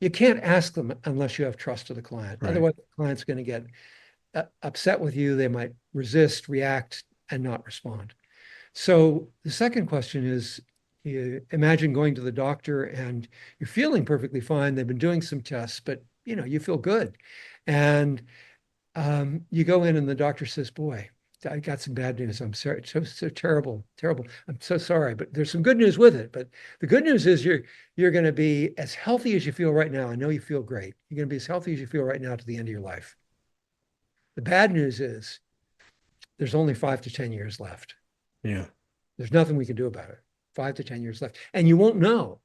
You can't ask them unless you have trust of the client. Right. Otherwise, the client's going to get upset with you. They might resist, react, and not respond. So the second question is, you imagine going to the doctor and you're feeling perfectly fine. They've been doing some tests, but you feel good. And you go in and the doctor says, boy, I got some bad news. I'm sorry. So terrible, terrible. I'm so sorry, but there's some good news with it. But the good news is you're going to be as healthy as you feel right now. I know you feel great. You're going to be as healthy as you feel right now to the end of your life. The bad news is there's only 5 to 10 years left. Yeah. There's nothing we can do about it. 5 to 10 years left. And you won't know.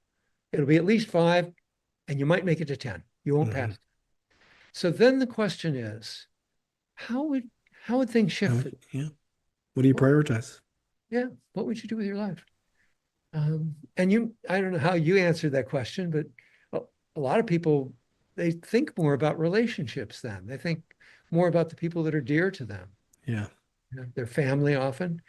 It'll be at least 5, and you might make it to 10. You won't Hmm. pass. So then the question is, how would how would things shift for you? Yeah. What do you What, prioritize? yeah, what would you do with your life? And I don't know how you answered that question, but a lot of people, they think more about relationships then. They think more about the people that are dear to them, Yeah. their family often.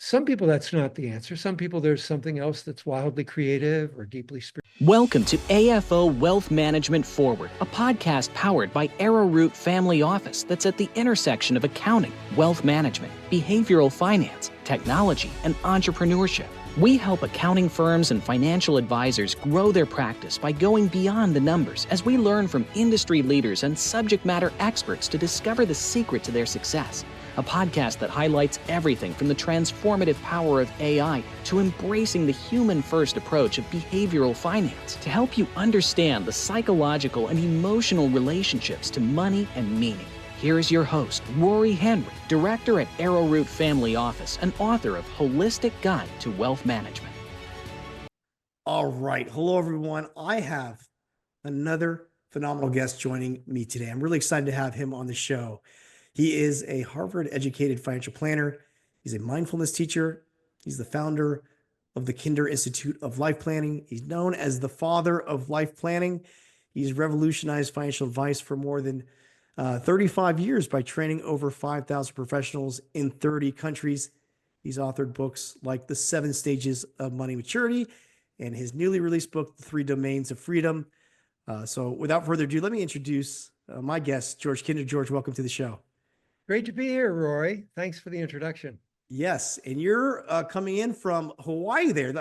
Some people, that's not the answer. Some people, there's something else that's wildly creative or deeply spiritual. Welcome to AFO Wealth Management Forward, a podcast powered by Arrowroot Family Office that's at the intersection of accounting, wealth management, behavioral finance, technology, and entrepreneurship. We help accounting firms and financial advisors grow their practice by going beyond the numbers as we learn from industry leaders and subject matter experts to discover the secret to their success. A podcast that highlights everything from the transformative power of AI to embracing the human-first approach of behavioral finance to help you understand the psychological and emotional relationships to money and meaning. Here is your host, Rory Henry, director at Arrowroot Family Office and author of Holistic Guide to Wealth Management. All right. Hello, everyone. I have another phenomenal guest joining me today. I'm really excited to have him on the show. He is a Harvard-educated financial planner. He's a mindfulness teacher. He's the founder of the Kinder Institute of Life Planning. He's known as the father of life planning. He's revolutionized financial advice for more than 35 years by training over 5,000 professionals in 30 countries. He's authored books like The 7 Stages of Money Maturity and his newly released book, The 3 Domains of Freedom. So without further ado, let me introduce my guest, George Kinder. George, welcome to the show. Great to be here, Rory. Thanks for the introduction. Yes, and you're coming in from Hawaii there.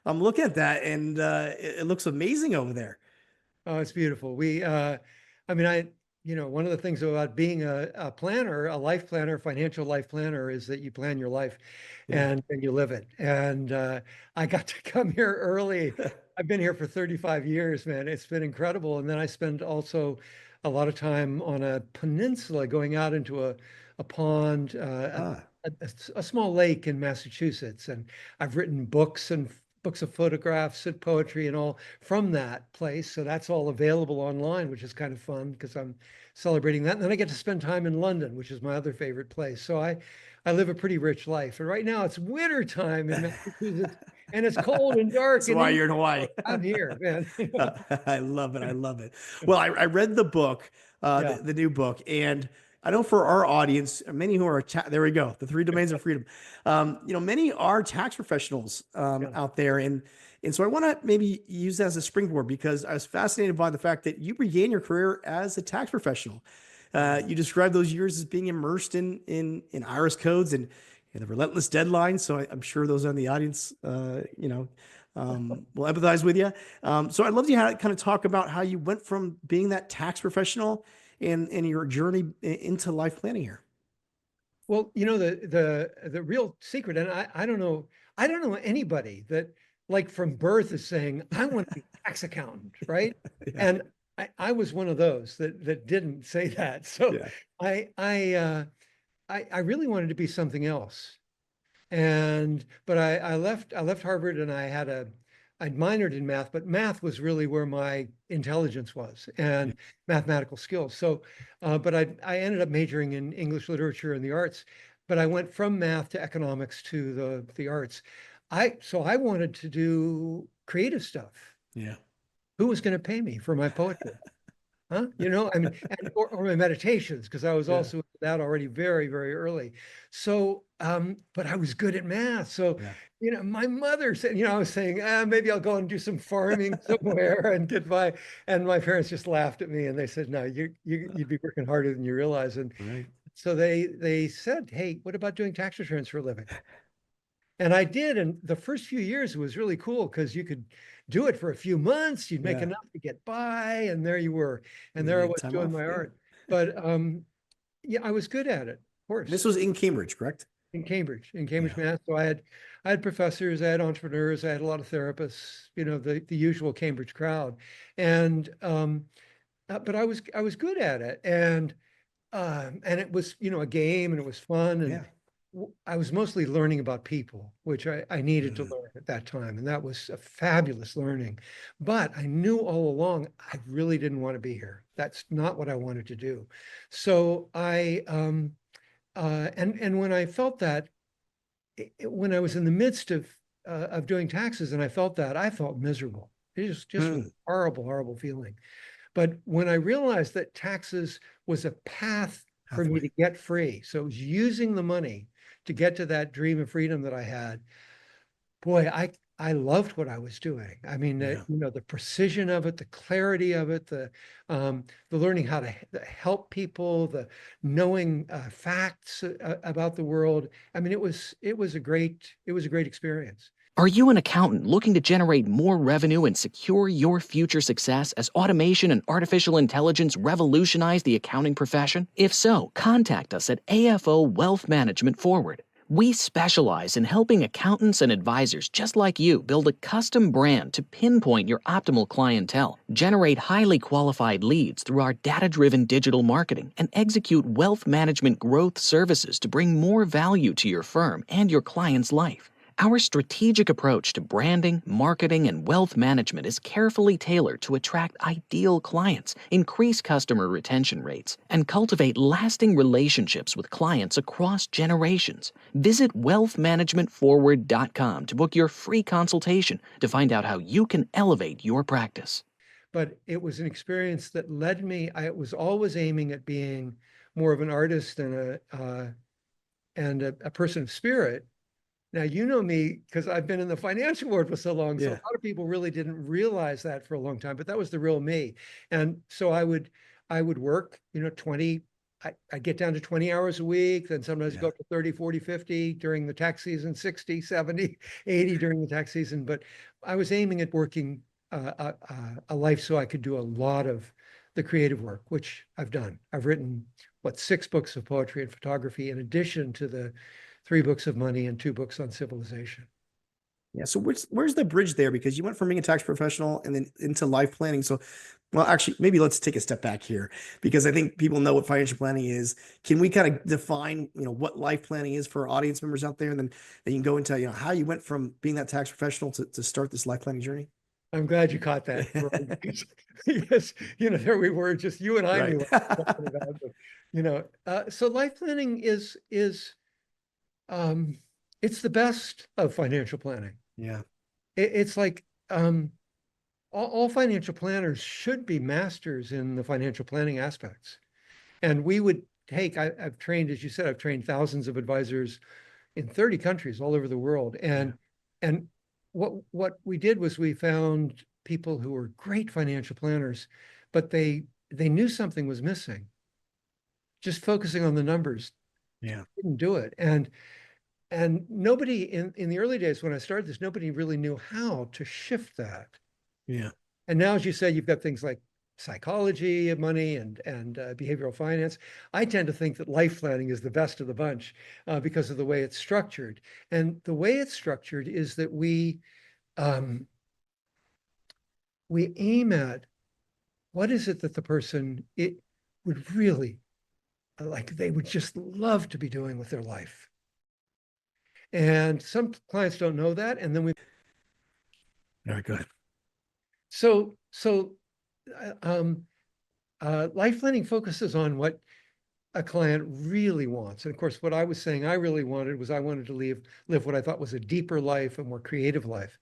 I'm looking at that and it looks amazing over there. Oh, it's beautiful. I mean, one of the things about being a planner, a life planner, financial life planner, is that you plan your life Yeah. and you live it. And I got to come here early. I've been here for 35 years, man. It's been incredible. And then I spend also a lot of time on a peninsula going out into a pond, Ah, a small lake in Massachusetts. And I've written books and books of photographs and poetry and all from that place. So that's all available online, which is kind of fun because I'm celebrating that. And then I get to spend time in London, which is my other favorite place. So I live a pretty rich life. And right now it's winter time in Massachusetts and it's cold and dark. that's And why then you're in Hawaii. I'm here, man. I love it. I love it. Well, I read the book, Yeah. the new book, and I know for our audience, many who are there we go, the 3 domains of freedom. Many are tax professionals Yeah. out there, and so I want to maybe use that as a springboard because I was fascinated by the fact that you began your career as a tax professional. You described those years as being immersed in IRS codes and the relentless deadlines. So I'm sure those in the audience, will empathize with you. So I'd love to kind of talk about how you went from being that tax professional and your journey into life planning here. Well, the real secret, and I don't know anybody that like from birth is saying, I want to be a tax accountant, right? Yeah. And I was one of those that didn't say that. So Yeah. I I uh I really wanted to be something else. But I left Harvard and I minored in math, but math was really where my intelligence was Yeah. and mathematical skills. So, but I ended up majoring in English literature and the arts, but I went from math to economics to the arts. So I wanted to do creative stuff. Yeah. Who was going to pay me for my poetry? Huh? I mean, or my meditations, because I was Yeah. also into that already very, very early. So but I was good at math. So, Yeah. My mother said, I was saying, maybe I'll go and do some farming somewhere and and my parents just laughed at me and they said, no, you'd be working harder than you realize. And Right. so they said, hey, what about doing tax returns for a living? And I did. And the first few years it was really cool because you could do it for a few months, you'd make Yeah. enough to get by, and there you were. And And there then I you had was time doing off. my Yeah. art. But yeah, I was good at it, of This course, was in Cambridge, correct? in Yeah. Cambridge, Mass. So I had professors, I had entrepreneurs, I had a lot of therapists, the usual Cambridge crowd. And but I was good at it. And it was, a game and it was fun. And Yeah. I was mostly learning about people, which I needed to Mm. learn at that time. And that was a fabulous learning. But I knew all along I really didn't want to be here. That's not what I wanted to do. So and when I felt that, when I was in the midst of doing taxes and I felt that, I felt miserable. It just was Mm. a horrible, horrible feeling. But when I realized that taxes was a path for me Pathway. to get free, so it was using the money to get to that dream of freedom that I had, boy, I loved what I was doing. I mean, Yeah. the precision of it, the clarity of it, the learning how to help people, the knowing facts about the world. I mean, it was a great experience. Are you an accountant looking to generate more revenue and secure your future success as automation and artificial intelligence revolutionize the accounting profession? If so, contact us at AFO Wealth Management Forward. We specialize in helping accountants and advisors just like you build a custom brand to pinpoint your optimal clientele, generate highly qualified leads through our data-driven digital marketing, and execute wealth management growth services to bring more value to your firm and your client's life. Our strategic approach to branding, marketing, and wealth management is carefully tailored to attract ideal clients, increase customer retention rates, and cultivate lasting relationships with clients across generations. Visit wealthmanagementforward.com to book your free consultation to find out how you can elevate your practice. But it was an experience that led me. I was always aiming at being more of an artist and a person of spirit. Now, you know me because I've been in the financial world for so long. So a Yeah. lot of people really didn't realize that for a long time, but that was the real me. And so I would work, 20, I'd get down to 20 hours a week, then sometimes go Yeah. up to 30, 40, 50 during the tax season, 60, 70, 80 during the tax season. But I was aiming at working a life so I could do a lot of the creative work, which I've done. I've written, 6 books of poetry and photography in addition to the 3 books of money and 2 books on civilization. Yeah. So where's the bridge there? Because you went from being a tax professional and then into life planning. So, well, actually, maybe let's take a step back here because I think people know what financial planning is. Can we kind of define, what life planning is for our audience members out there? And then you can go into, how you went from being that tax professional to start this life planning journey. I'm glad you caught that, Rory, because, there we were, just you and I Right. knew what we were talking about. But, so life planning is it's the best of financial planning. Yeah. It's like all financial planners should be masters in the financial planning aspects. And we would I've trained, as you said, I've trained thousands of advisors in 30 countries all over the world. And what we did was we found people who were great financial planners, but they knew something was missing. Just focusing on the numbers Yeah. didn't do it. And nobody in the early days when I started this, nobody really knew how to shift that. Yeah. And now, as you said, you've got things like psychology of money and behavioral finance. I tend to think that life planning is the best of the bunch because of the way it's structured. And the way it's structured is that we aim at what is it that the person it would really like, they would just love to be doing with their life. And some clients don't know that. And then Very good. so life planning focuses on what a client really wants. And of course, what I was saying I really wanted was I wanted to live what I thought was a deeper life, a more creative life.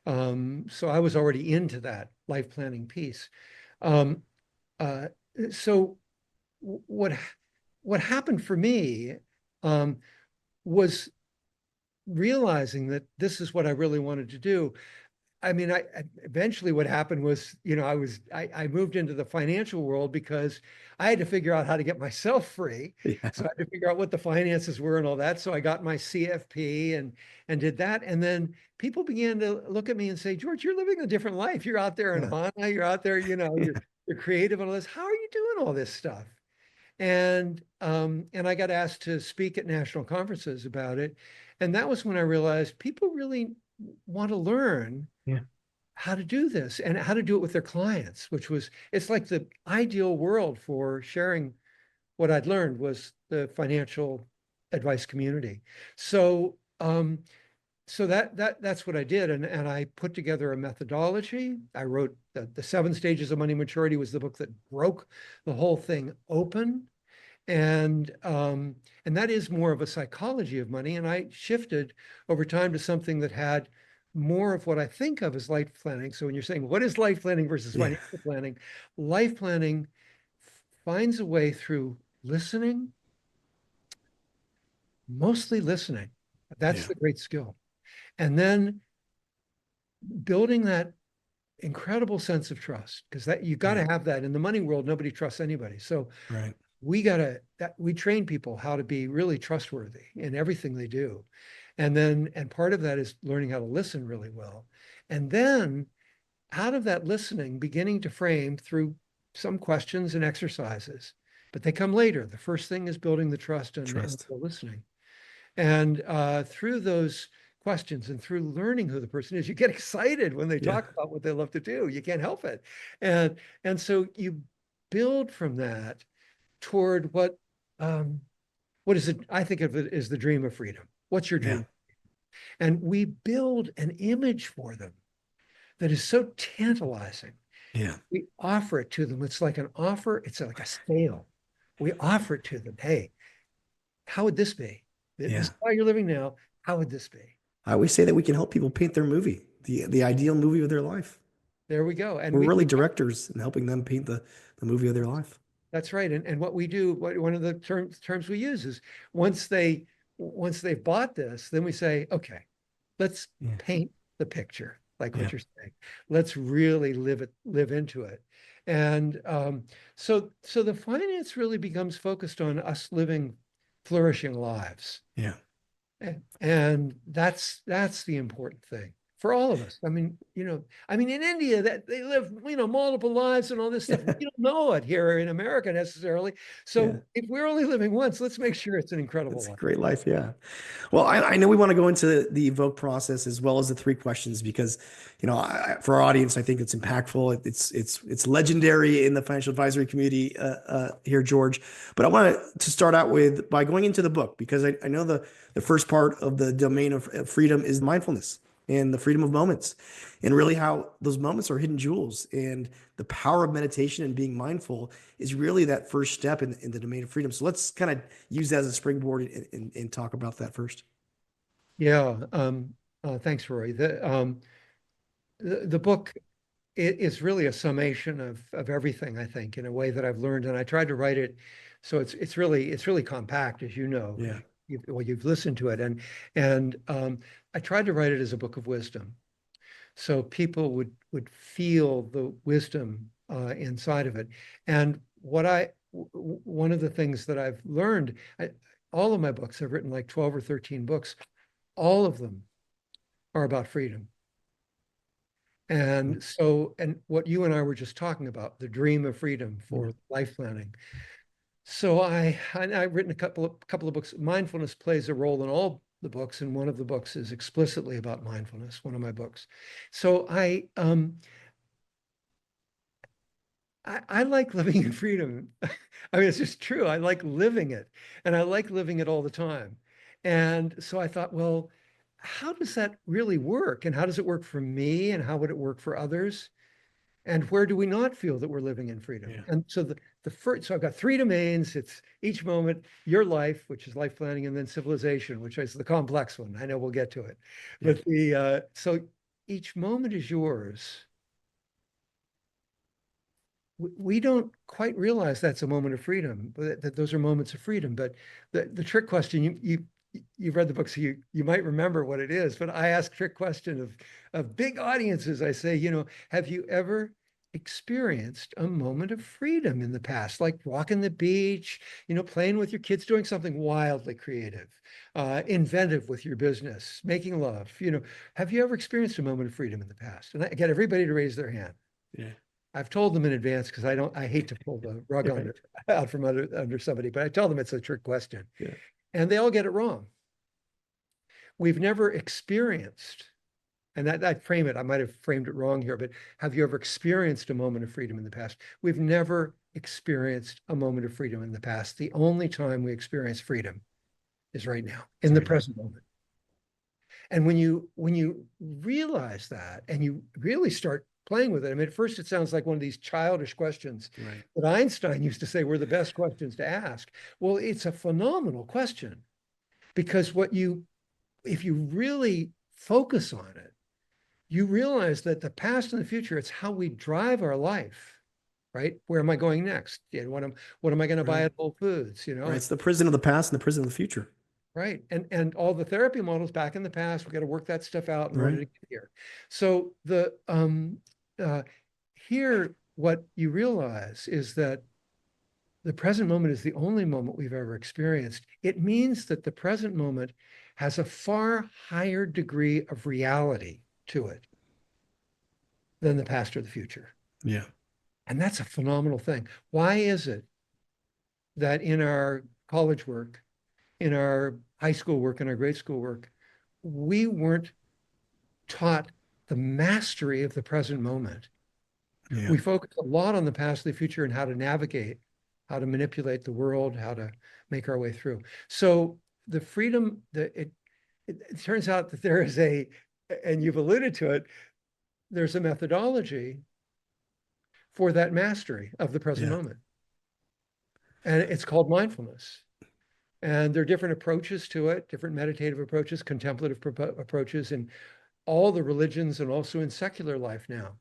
So I was already into that life planning piece. Um, so what happened for me was realizing that this is what I really wanted to do. I mean, eventually what happened was, I moved into the financial world because I had to figure out how to get myself free. Yeah. So I had to figure out what the finances were and all that. So I got my CFP and did that. And then people began to look at me and say, George, you're living a different life. You're out there in Yeah. HANA, you're out there, Yeah. you're creative and all this. How are you doing all this stuff? And I got asked to speak at national conferences about it. And that was when I realized people really want to learn Yeah. how to do this and how to do it with their clients, it's like the ideal world for sharing what I'd learned was the financial advice community. So, that's what I did. And I put together a methodology. I wrote the 7 Stages of Money Maturity was the book that broke the whole thing open. And that is more of a psychology of money. And I shifted over time to something that had more of what I think of as life planning. So when you're saying, what is life planning versus Yeah. financial planning? Life planning finds a way through listening, mostly listening. That's Yeah. the great skill. And then building that incredible sense of trust, because that you got to have that. In the money world, nobody trusts anybody. So Right. we train people how to be really trustworthy in everything they do. And part of that is learning how to listen really well. And then out of that listening, beginning to frame through some questions and exercises, but they come later. The first thing is building the trust and Trust. the listening. And through those questions and through learning who the person is, you get excited when they Yeah. talk about what they love to do. You can't help it. And so you build from that toward what is it? I think of it as the dream of freedom. What's your dream? And we build an image for them that is so tantalizing. Yeah. We offer it to them. It's like an offer. It's like a sale. We offer it to them. Hey, how would this be? This Yeah. is how you're living now. How would this be? I always say that we can help people paint their movie, the ideal movie of their life. There we go. And We're really directors in helping them paint the movie of their life. that's right. And what we do, one of the terms we use is once they've bought this, then we say, okay, let's paint the picture, like what you're saying. Let's really live into it. And so the finance really becomes focused on us living flourishing lives. Yeah. And that's the important thing for all of us. I mean, in India that they live, multiple lives and all this stuff. We don't know it here in America necessarily. So if we're only living once, let's make sure it's an incredible It's a life. great life. Yeah. Well, I know we want to go into the evoke process as well as the 3 questions because, for our audience, I think it's impactful. It's legendary in the financial advisory community here, George. But I want to start out by going into the book because I know the first part of the domain of freedom is mindfulness and the freedom of moments and really how those moments are hidden jewels. And the power of meditation and being mindful is really that first step in the domain of freedom. So let's kind of use that as a springboard and talk about that first. Yeah. Thanks, Rory. The book is really a summation of everything, I think, in a way that I've learned. And I tried to write it so it's really compact, as you know. Yeah. You've listened to it, and I tried to write it as a book of wisdom, so people would feel the wisdom inside of it. And one of the things that I've learned, all of my books, I've written like 12 or 13 books, all of them are about freedom. And what you and I were just talking about, the dream of freedom for life planning. So I've written a couple of books. Mindfulness plays a role in all the books, and one of the books is explicitly about mindfulness, one of my books. So I like living in freedom. I mean, it's just true. I like living it, and I like living it all the time. And so I thought, well, how does that really work? And how does it work for me? And how would it work for others? And where do we not feel that we're living in freedom? Yeah. And so so I've got 3 domains. It's each moment, your life, which is life planning, and then civilization, which is the complex one. I know we'll get to it. But so each moment is yours. We don't quite realize that's a moment of freedom, that those are moments of freedom. But the trick question, you've read the book, so you might remember what it is, but I ask trick question of big audiences. I say, have you ever experienced a moment of freedom in the past, like walking the beach, playing with your kids, doing something wildly creative, inventive with your business, making love, have you ever experienced a moment of freedom in the past? And I get everybody to raise their hand. Yeah. I've told them in advance because I hate to pull the rug out from under somebody, but I tell them it's a trick question. Yeah. And they all get it wrong. We've never experienced, and I frame it, I might have framed it wrong here, but have you ever experienced a moment of freedom in the past? We've never experienced a moment of freedom in the past. The only time we experience freedom is right now, in the present moment. And when you realize that and you really start playing with it, I mean, at first it sounds like one of these childish questions that Einstein used to say were the best questions to ask. Well, it's a phenomenal question because if you really focus on it, you realize that the past and the future, it's how we drive our life, right? Where am I going next? And what am I going to buy at Whole Foods? Right. It's the prison of the past and the prison of the future. Right. And all the therapy models back in the past, we got to work that stuff out in order to get here. So here, what you realize is that the present moment is the only moment we've ever experienced. It means that the present moment has a far higher degree of reality to it than the past or the future. Yeah. And that's a phenomenal thing. Why is it that in our college work, in our high school work, in our grade school work, we weren't taught the mastery of the present moment? Yeah. We focus a lot on the past, the future, and how to navigate, how to manipulate the world, how to make our way through. So the freedom, it turns out that there is and you've alluded to it, there's a methodology for that mastery of the present moment. And it's called mindfulness. And there are different approaches to it, different meditative approaches, contemplative approaches in all the religions and also in secular life now.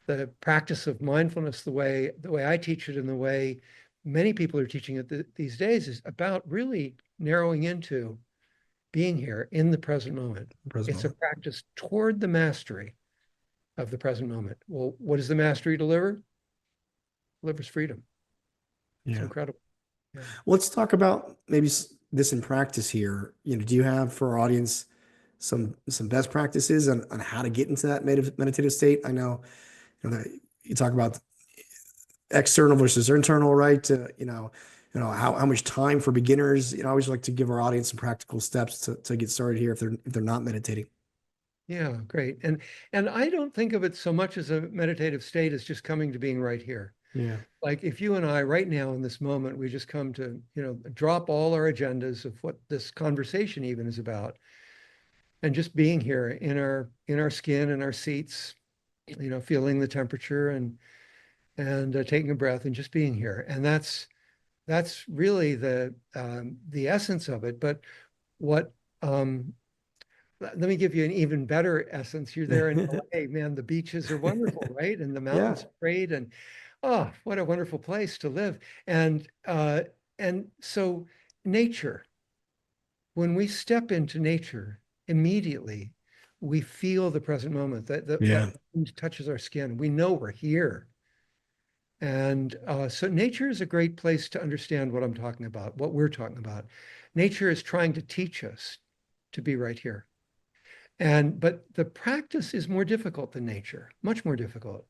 The practice of mindfulness, the way I teach it and the way many people are teaching it these days, is about really narrowing into being here in the present moment. It's a practice toward the mastery of the present moment. Well, what does the mastery deliver? It delivers freedom. It's incredible. Yeah. Let's talk about maybe this in practice here. Do you have for our audience some best practices on how to get into that meditative state? I know, that you talk about external versus internal, right? How much time for beginners. I always like to give our audience some practical steps to get started here if they're not meditating. Yeah, great. And I don't think of it so much as a meditative state as just coming to being right here. Yeah. Like if you and I right now in this moment, we just come to, drop all our agendas of what this conversation even is about and just being here in our skin and our seats, feeling the temperature and taking a breath and just being here. And that's really the essence of it. But what, let me give you an even better essence. You're there in LA, man, the beaches are wonderful, right? And the mountains are great. And oh, what a wonderful place to live. And so nature, when we step into nature, immediately we feel the present moment that touches our skin. We know we're here. And so nature is a great place to understand what I'm talking about, what we're talking about. Nature is trying to teach us to be right here. But the practice is more difficult than nature, much more difficult.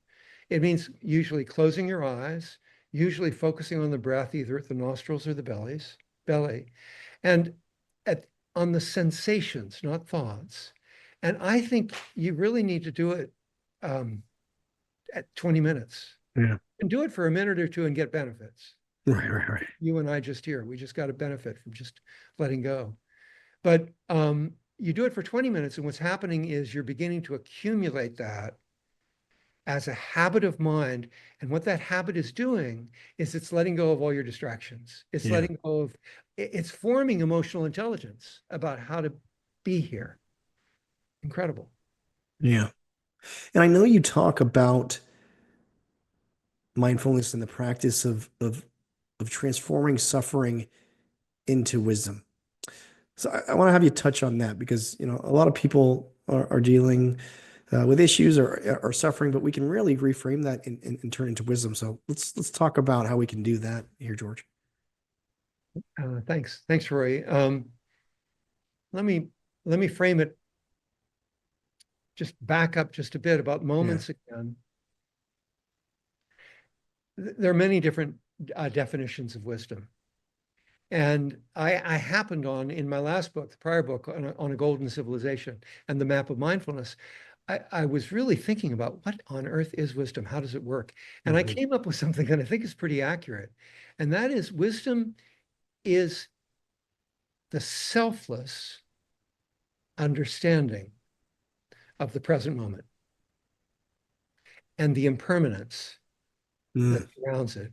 It means usually closing your eyes, usually focusing on the breath, either at the nostrils or the belly, and on the sensations, not thoughts. And I think you really need to do it at 20 minutes. Yeah. And do it for a minute or two and get benefits. Right. You and I just here, we just got to benefit from just letting go. But you do it for 20 minutes, and what's happening is you're beginning to accumulate that as a habit of mind. And what that habit is doing is it's letting go of all your distractions. It's letting go of, it's forming emotional intelligence about how to be here. Incredible. Yeah. And I know you talk about mindfulness and the practice of transforming suffering into wisdom. So I want to have you touch on that because, a lot of people are dealing with issues or are suffering, but we can really reframe that and turn into wisdom. So let's talk about how we can do that here, George. Thanks, Rory. Let me let me frame it. Just back up just a bit about Yeah. moments again. There are many different definitions of wisdom. And I happened on, in my last book, the prior book, on a golden civilization and the map of mindfulness, I was really thinking about what on earth is wisdom? How does it work? And I Mhm. came up with something that I think is pretty accurate. And that is wisdom is the selfless understanding of the present moment and the impermanence that Mm. surrounds it.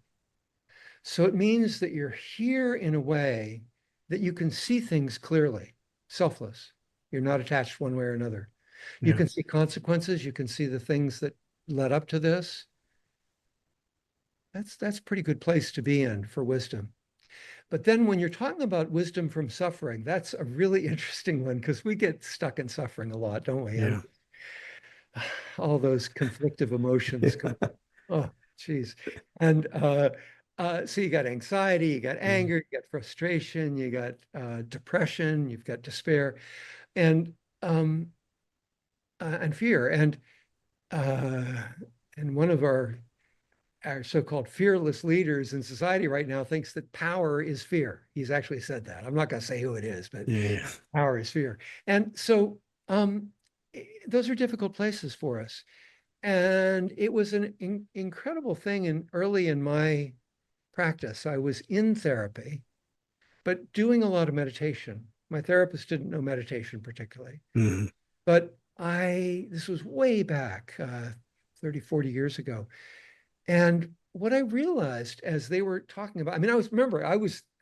So it means that you're here in a way that you can see things clearly, selfless. You're not attached one way or another. You Yeah. can see consequences. You can see the things that led up to this. That's a pretty good place to be in for wisdom. But then when you're talking about wisdom from suffering, that's a really interesting one because we get stuck in suffering a lot, don't we? And Yeah. all those conflictive emotions come. Yeah. Oh, geez. And so you got anxiety, you got Mm. anger, you got frustration, you got depression, you've got despair, and and fear. Uh, and one of our so-called fearless leaders in society right now thinks that power is fear. He's actually said that. I'm not going to say who it is, but Yeah. power is fear. And so those are difficult places for us. And it was an incredible thing early in my practice. I was in therapy, but doing a lot of meditation. My therapist didn't know meditation particularly, Mhm. but this was way back, 30, 40 years ago. And what I realized as they were talking about, I mean,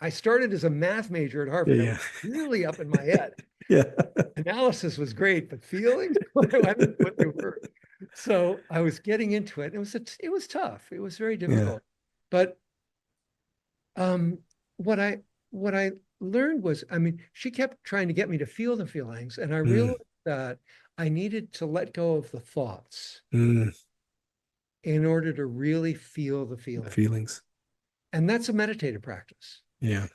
I started as a math major at Harvard. I was Yeah. really up in my head. Yeah. Analysis was great, but feelings, I didn't know what they were. So I was getting into it. It was tough. It was very Yeah. difficult. But um, what I what I learned was, I mean, she kept trying to get me to feel the feelings, and I Mm. realized that I needed to let go of the thoughts Mm. in order to really feel the The feeling. feelings. And that's a meditative practice. Yeah.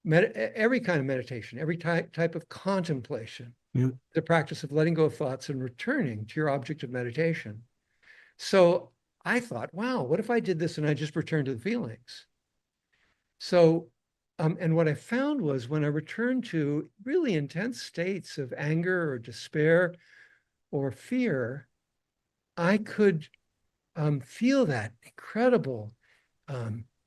Every kind of meditation, every type of contemplation, Yeah. the practice of letting go of thoughts and returning to your object of meditation. So I thought, wow, what if I did this and I just returned to the feelings? So, and what I found was when I returned to really intense states of anger or despair or fear, I could feel that incredible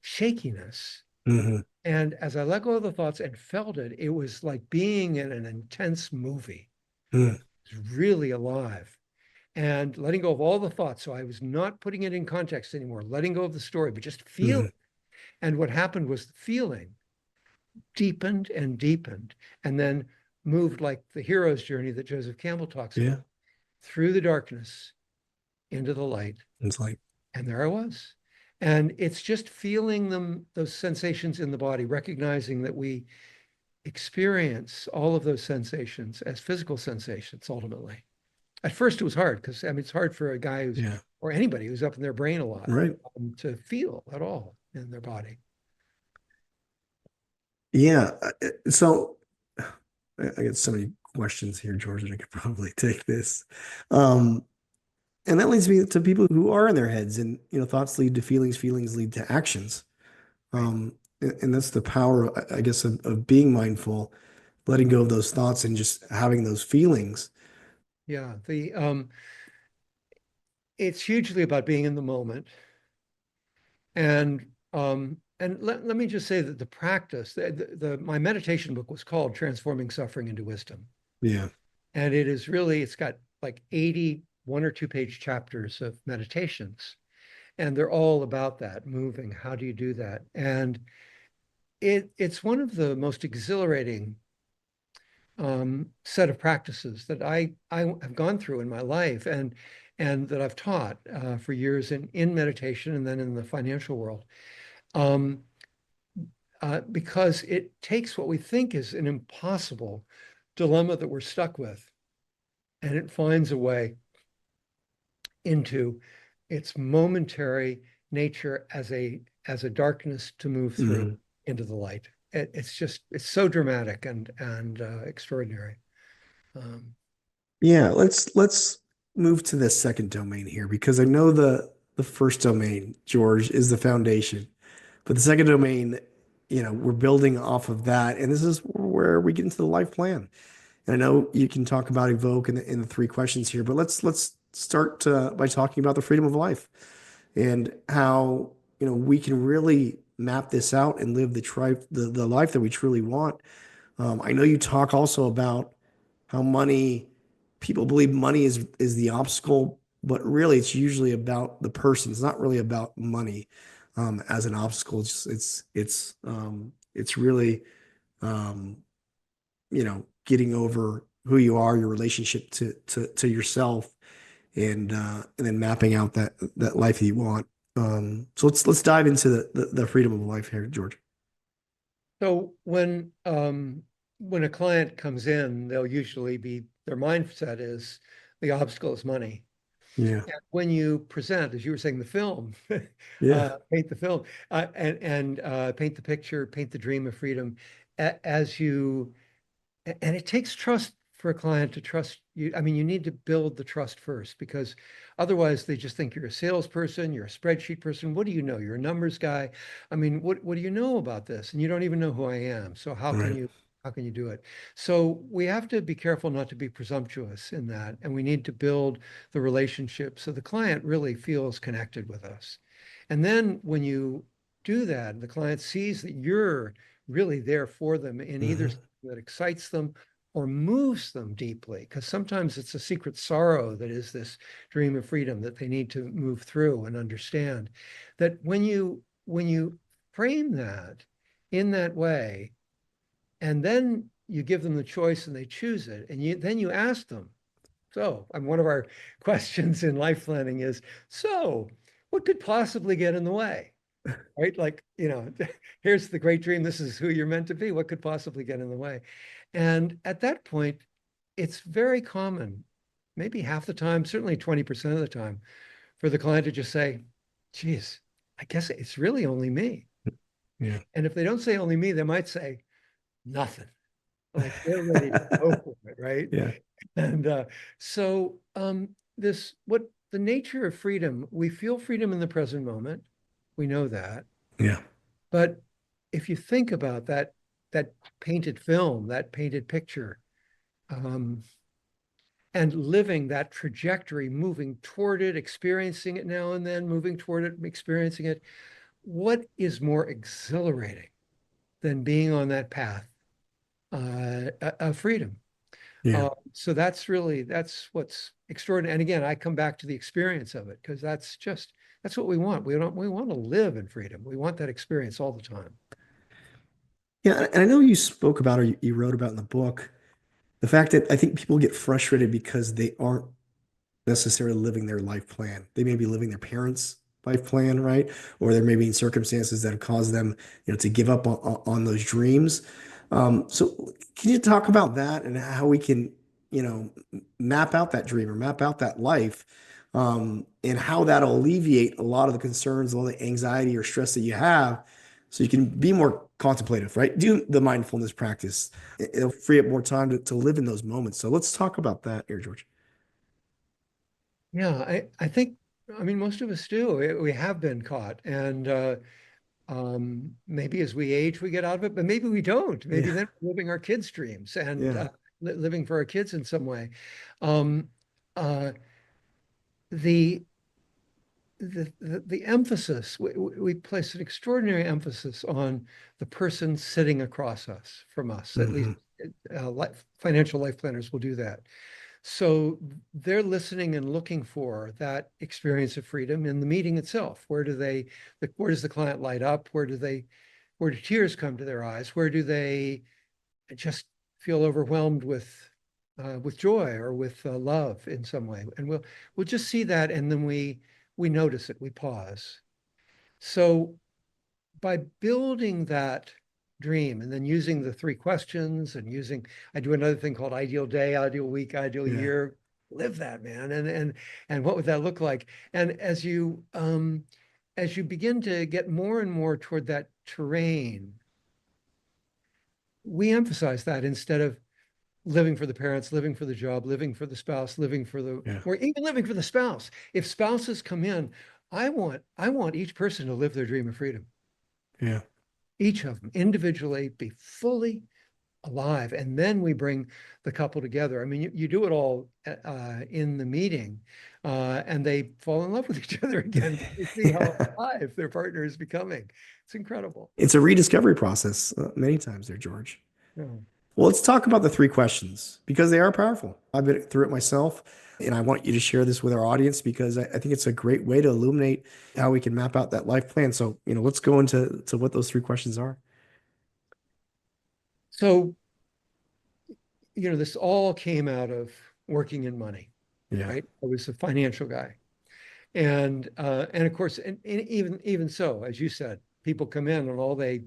shakiness. Hmm. And as I let go of the thoughts and felt it, it was like being in an intense movie. Mm. It was really alive. And letting go of all the thoughts. So I was not putting it in context anymore, letting go of the story, but just feel. Hmm. And what happened was the feeling deepened and deepened, and then moved like the hero's journey that Joseph Campbell talks Yeah. about through the darkness into the light. It's like, And there I was. And it's just feeling those sensations in the body, recognizing that we experience all of those sensations as physical sensations ultimately. At first, it was hard because, I mean, it's hard for a guy yeah. or anybody who's up in their brain a lot Right. to feel at all in their body. Yeah. So I get so many questions here, George, and I could probably take this. Um, and that leads me to people who are in their heads and, thoughts lead to feelings, feelings lead to actions. Right. And that's the power, I guess, of being mindful, letting go of those thoughts and just having those feelings. Yeah. It's hugely about being in the moment. And let me just say that the practice, my meditation book was called Transforming Suffering into Wisdom. Yeah. And it's got like 80 or two page chapters of meditations. And they're all about that, moving. How do you do that? And it's one of the most exhilarating set of practices that I have gone through in my life and that I've taught for years in meditation and then in the financial world. Um, because it takes what we think is an impossible dilemma that we're stuck with, and it finds a way into its momentary nature as a darkness to move through Mhm. into the light. It's so dramatic and extraordinary. Um, Yeah, let's move to the second domain here because I know the first domain, George, is the foundation. But the second domain, we're building off of that, and this is where we get into the life plan. And I know you can talk about evoke in the three questions here, but let's start by talking about the freedom of life and how we can really map this out and live the life that we truly want. I know you talk also about how people believe money is the obstacle, but really it's usually about the person. It's not really about money as an obstacle. It's really um, getting over who you are, your relationship to yourself, and then mapping out that life that you want. So let's dive into the freedom of life here, George. so when a client comes in, they'll usually be their mindset is the obstacle is money. Yeah. And when you present, as you were saying, the film, Yeah. paint the film, and paint the picture, paint the dream of freedom, as you and it takes trust for a client to trust you. I mean, you need to build the trust first because otherwise they just think you're a salesperson, you're a spreadsheet person. What do you know? You're a numbers guy. I mean, what do you know about this? And you don't even know who I am. So Right. how can you do it? So we have to be careful not to be presumptuous in that. And we need to build the relationship so the client really feels connected with us. And then when you do that, the client sees that you're really there for them in either Hmm. that excites them or moves them deeply, because sometimes it's a secret sorrow that is this dream of freedom that they need to move through and understand. That when you frame that in that way, and then you give them the choice and they choose it, and then you ask them. So, and one of our questions in life planning is, so what could possibly get in the way? Right? Like, here's the great dream. This is who you're meant to be. What could possibly get in the way? And at that point, it's very common, maybe half the time, certainly 20% of the time, for the client to just say, geez, I guess it's really only me. Yeah. And if they don't say only me, they might say nothing. Like they're ready to go for it, right? Yeah. And this what the nature of freedom, we feel freedom in the present moment. We know that. Yeah. But if you think about that painted film, that painted picture, um, and living that trajectory, moving toward it, experiencing it now and then, moving toward it, experiencing it, what is more exhilarating than being on that path of freedom? Yeah. So that's what's extraordinary. And again, I come back to the experience of it because that's what we want. We want to live in freedom. We want that experience all the time. Yeah. And I know you spoke about or you wrote about in the book the fact that I think people get frustrated because they aren't necessarily living their life plan. They may be living their parents' life plan, right? Or there may be circumstances that have caused them, to give up on those dreams. So can you talk about that and how we can, map out that dream or map out that life, and how that'll alleviate a lot of the concerns, a lot of the anxiety or stress that you have, so you can be more contemplative, right? Do the mindfulness practice. It'll free up more time to live in those moments. So let's talk about that here, George. Yeah, I think, I mean, most of us do. We have been caught. And maybe as we age, we get out of it, but maybe we don't. Maybe Yeah. then we're living our kids' dreams and Yeah. living for our kids in some way. Um, uh, the, the emphasis, we place an extraordinary emphasis on the person sitting across us from us, at least Hmm. financial life planners will do that. So they're listening and looking for that experience of freedom in the meeting itself. Where does the client light up? Where do tears come to their eyes? Where do they just feel overwhelmed with joy or with love in some way? And we'll just see that, and then we notice it. We pause. So by building that dream, and then using the 3 questions and I do another thing called ideal day, ideal week, ideal Yeah. year. Live that, man. And what would that look like? And as you begin to get more and more toward that terrain, we emphasize that instead of living for the parents, living for the job, living for the spouse, Yeah. or even living for the spouse. If spouses come in, I want each person to live their dream of freedom. Yeah. Each of them individually, be fully alive. And then we bring the couple together. I mean, you do it all in the meeting, and they fall in love with each other again. You see how alive their partner is becoming. It's incredible. It's a rediscovery process many times there, George. Yeah. Well, let's talk about the 3 questions because they are powerful. I've been through it myself, and I want you to share this with our audience because I think it's a great way to illuminate how we can map out that life plan. So, let's go into what those 3 questions are. So, this all came out of working in money, Yeah. right? I was a financial guy. And of course, and even so, as you said, people come in and all they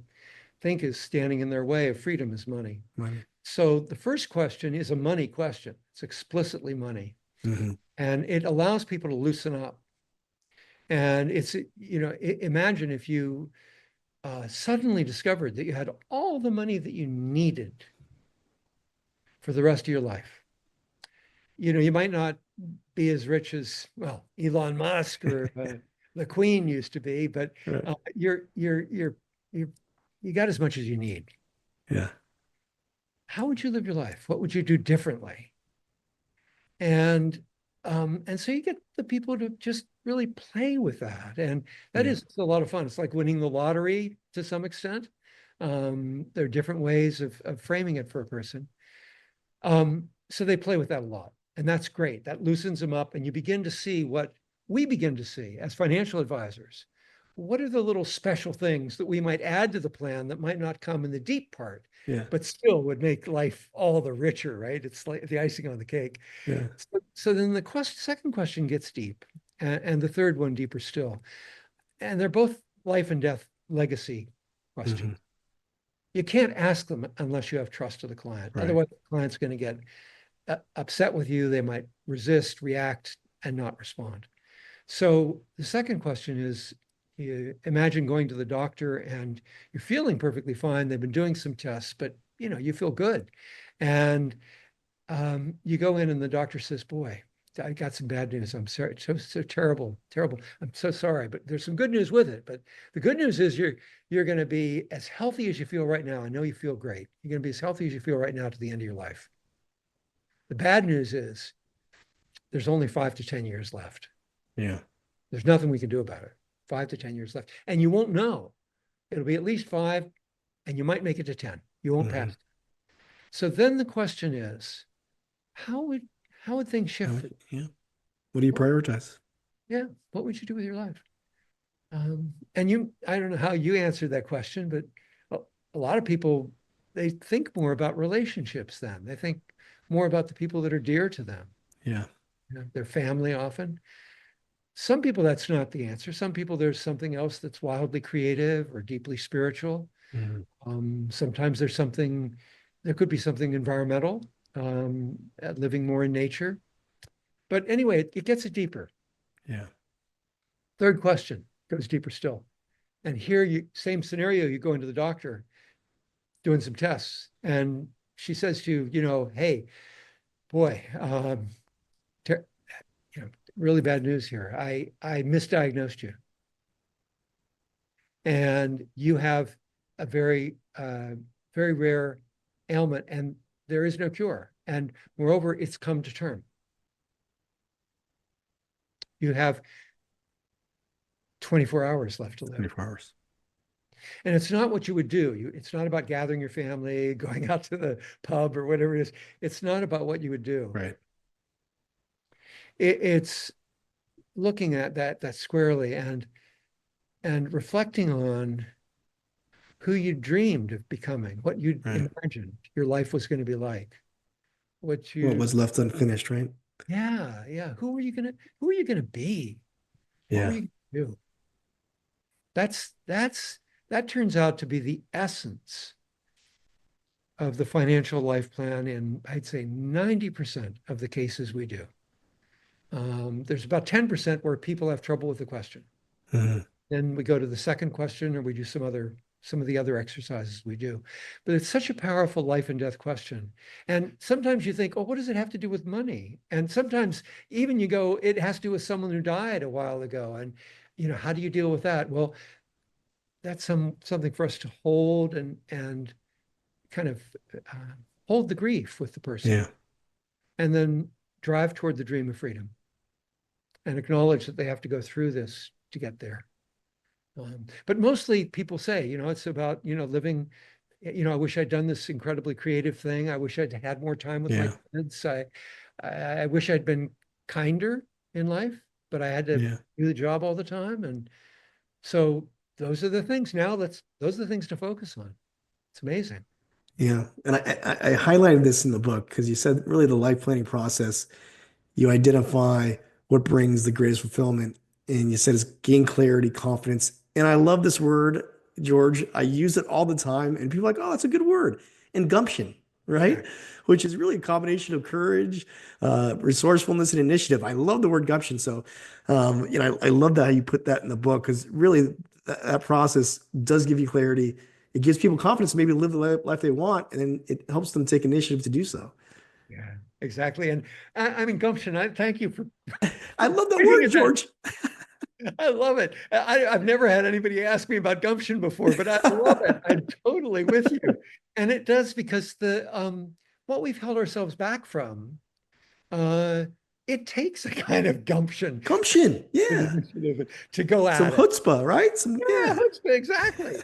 think is standing in their way of freedom is money. Money. So the first question is a money question. It's explicitly money. Mm-hmm. And it allows people to loosen up. And it's, imagine if you suddenly discovered that you had all the money that you needed for the rest of your life. You might not be as rich as, well, Elon Musk or the Queen used to be, but Right. you got as much as you need. Yeah. How would you live your life? What would you do differently? And so you get the people to just really play with that. And that Yeah. is a lot of fun. It's like winning the lottery to some extent. There are different ways of framing it for a person. So they play with that a lot. And that's great. That loosens them up. And you begin to see what we begin to see as financial advisors. What are the little special things that we might add to the plan that might not come in the deep part, Yeah. but still would make life all the richer, right? It's like the icing on the cake. Yeah. So then the second question gets deep, and the third one deeper still. And they're both life and death legacy questions. Mm-hmm. You can't ask them unless you have trust of the client. Right. Otherwise, the client's going to get upset with you. They might resist, react, and not respond. So the second question is, you imagine going to the doctor and you're feeling perfectly fine. They've been doing some tests, but you feel good. And you go in and the doctor says, boy, I got some bad news. I'm sorry. So terrible. I'm so sorry, but there's some good news with it. But the good news is you're going to be as healthy as you feel right now. I know you feel great. You're going to be as healthy as you feel right now to the end of your life. The bad news is there's only 5 to 10 years left. Yeah. There's nothing we can do about it. 5 to 10 years left. And you won't know. It'll be at least 5, and you might make it to 10. You won't pass. So then the question is, how would things shift? Yeah. What do you prioritize? Yeah. What would you do with your life? And I don't know how you answered that question, but a lot of people, they think more about relationships then. They think more about the people that are dear to them. Yeah. Their family often. Some people, that's not the answer. Some people, there's something else that's wildly creative or deeply spiritual. Mm-hmm. Sometimes there could be something environmental, living more in nature. But anyway, it gets it deeper. Yeah. Third question goes deeper still. And here, same scenario, you go into the doctor doing some tests, and she says to you, hey, boy, really bad news here. I misdiagnosed you. And you have a very, very rare ailment, and there is no cure. And moreover, it's come to term. You have 24 hours left to live. 24 hours. And it's not what you would do. It's not about gathering your family, going out to the pub or whatever it is. It's not about what you would do. Right. It's looking at that squarely and reflecting on who you dreamed of becoming, what you imagined your life was going to be like, what was left unfinished, right? Yeah. Who are you gonna be? What Yeah. were you gonna do? That turns out to be the essence of the financial life plan in, I'd say, 90% of the cases we do. There's about 10% where people have trouble with the question. Mhm. Then we go to the second question, or we do some of the other exercises we do. But it's such a powerful life and death question. And sometimes you think, oh, what does it have to do with money? And sometimes even you go, it has to do with someone who died a while ago. And, how do you deal with that? Well, that's something for us to hold and kind of uh, hold the grief with the person, Yeah. and then drive toward the dream of freedom and acknowledge that they have to go through this to get there. But mostly people say, it's about, living, I wish I'd done this incredibly creative thing. I wish I'd had more time with my Yeah. kids. I wish I'd been kinder in life, but I had to Yeah. do the job all the time. And so those are the things now, those are the things to focus on. It's amazing. Yeah. And I highlighted this in the book because you said really the life planning process, you identify what brings the greatest fulfillment. And you said it's gain clarity, confidence. And I love this word, George. I use it all the time. And people are like, oh, that's a good word. And gumption, right? Yeah. Which is really a combination of courage, resourcefulness, and initiative. I love the word gumption. So, I love that how you put that in the book because really that process does give you clarity. It gives people confidence to maybe live the life they want, and then it helps them take initiative to do so. Yeah, exactly. And I mean, gumption, I thank you for I love that bringing word, it back. George. I love it. I've never had anybody ask me about gumption before, but I love it. I'm totally with you. And it does because what we've held ourselves back from, uh, it takes a kind of gumption Gumption. and Yeah. initiative to go Some at it. chutzpah, right? Yeah, exactly.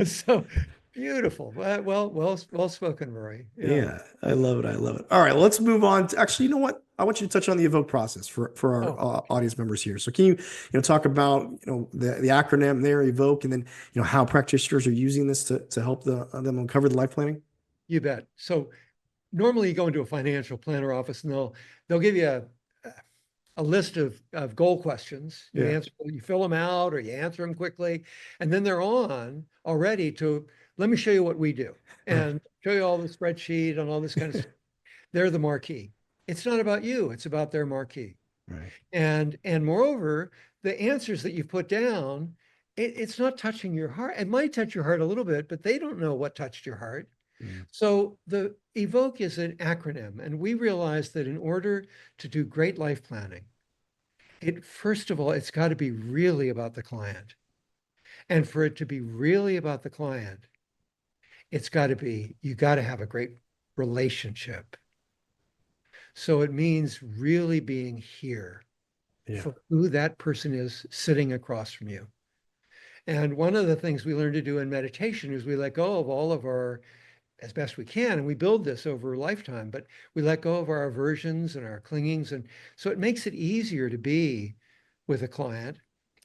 So beautiful. Well spoken, Rory. Yeah. Yeah. I love it. I love it. All right. Let's move on to actually, you know what? I want you to touch on the evoke process for our Oh, audience members here. So can you talk about, the acronym there, evoke, and then, how practitioners are using this to help them uncover the life planning? you bet. So normally you go into a financial planner office and they'll give you a list of goal questions. Yeah. You fill them out or you answer them quickly, and then they're on already to let me show you what we do Right. and show you all the spreadsheet and all this kind of stuff. They're the marquee. It's not about you, it's about their marquee. Right. And moreover, the answers that you put down, it's not touching your heart. It might touch your heart a little bit, but they don't know what touched your heart. Mm. So the EVOKE is an acronym, and we realized that in order to do great life planning, first of all, it's got to be really about the client. And for it to be really about the client, you got to have a great relationship. So it means really being here Yeah. for who that person is sitting across from you. And one of the things we learn to do in meditation is we let go of all of our, as best we can, and we build this over a lifetime, but we let go of our aversions and our clingings. And so it makes it easier to be with a client.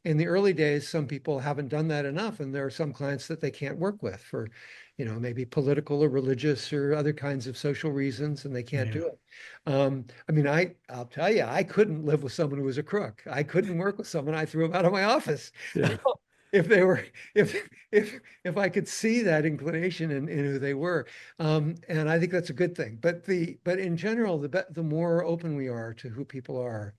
In the early days, some people haven't done that enough, and there are some clients that they can't work with for, maybe political or religious or other kinds of social reasons, and they can't Yeah. do it. I mean, I'll tell you, I couldn't live with someone who was a crook. I couldn't work with someone. I threw them out of my office. Yeah. If they were, if I could see that inclination in who they were, and I think that's a good thing. But in general, the more open we are to who people are,